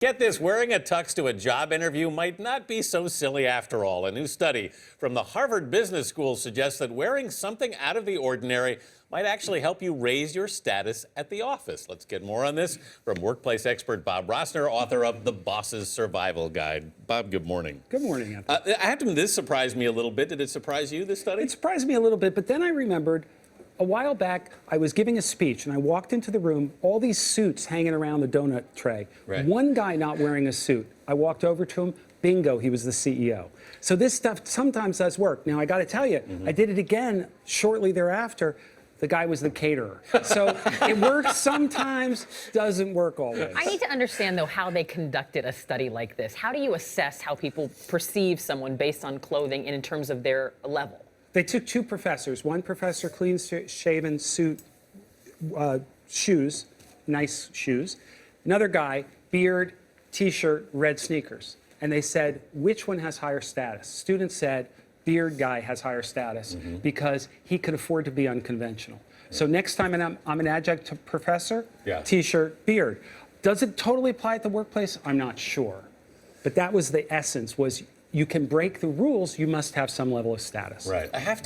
Get this, wearing a tux to a job interview might not be so silly after all. A new study from the Harvard Business School suggests that wearing something out of the ordinary might actually help you raise your status at the office. Let's get more on this from workplace expert Bob Rosner, author of The Boss's Survival Guide. Bob, good morning. Good morning, Anthony. I have to admit, this surprised me a little bit. Did it surprise you, this study? It surprised me a little bit, but then I remembered a while back, I was giving a speech, and I walked into the room, all these suits hanging around the donut tray. Right. One guy not wearing a suit. I walked over to him, bingo, he was the CEO. So this stuff sometimes does work. Now, I got to tell you, I did it again shortly thereafter. The guy was the caterer. So it works sometimes, doesn't work always. I need to understand, though, how they conducted a study like this. How do you assess how people perceive someone based on clothing and in terms of their level? They took two professors. One professor, clean-shaven suit, shoes, nice shoes. Another guy, beard, T-shirt, red sneakers. And they said, which one has higher status? Students said, beard guy has higher status because he could afford to be unconventional. So next time I'm an adjunct professor, T-shirt, beard. Does it totally apply at the workplace? I'm not sure. But that was the essence, was you can break the rules, you must have some level of status. Right. I have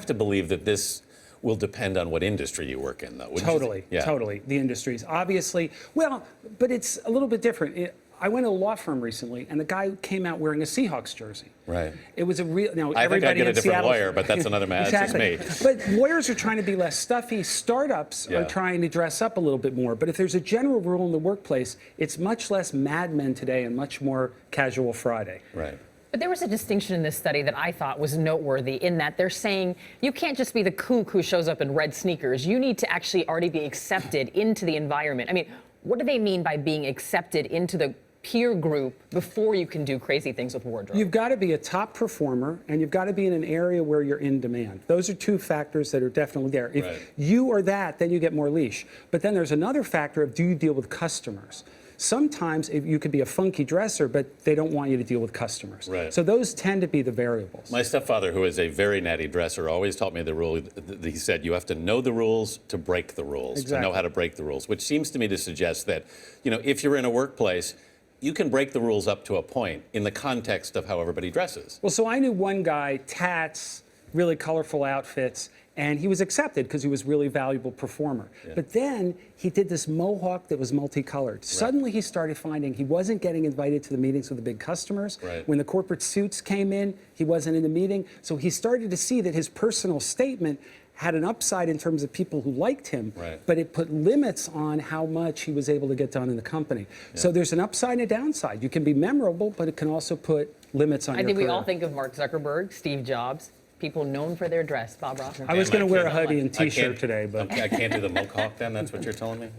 to believe that this will depend on what industry you work in, though. Totally, totally. The industries, obviously. Well, but it's a little bit different. I went to a law firm recently, and the guy came out wearing a Seahawks jersey. Right. It was a real. Now, I think I'd get a different Seattle, lawyer, but that's another matter. Exactly. That's me. But lawyers are trying to be less stuffy. Startups are trying to dress up a little bit more. But if there's a general rule in the workplace, it's much less Mad Men today and much more casual Friday. Right. But there was a distinction in this study that I thought was noteworthy in that they're saying you can't just be the kook who shows up in red sneakers. You need to actually already be accepted into the environment. I mean, what do they mean by being accepted into the peer group before you can do crazy things with wardrobe? You've got to be a top performer, and you've got to be in an area where you're in demand. Those are two factors that are definitely there. If you are that, then you get more leash. But then there's another factor of, do you deal with customers? Sometimes you could be a funky dresser, but they don't want you to deal with customers. Right. So those tend to be the variables. My stepfather, who is a very natty dresser, always taught me the rule. He said, you have to know the rules to break the rules, to know how to break the rules, which seems to me to suggest that, you know, if you're in a workplace, you can break the rules up to a point in the context of how everybody dresses. Well, so I knew one guy, tats, really colorful outfits, and he was accepted because he was a really valuable performer. But then he did this mohawk that was multicolored. Suddenly he started finding he wasn't getting invited to the meetings with the big customers. When the corporate suits came in, he wasn't in the meeting. So he started to see that his personal statement had an upside in terms of people who liked him, but it put limits on how much he was able to get done in the company. So there's an upside and a downside. You can be memorable, but it can also put limits on your career. I think we all think of Mark Zuckerberg, Steve Jobs, people known for their dress. Bob Rosner. I was going to wear a hoodie and T-shirt today, but I can't do the mohawk then? That's what you're telling me?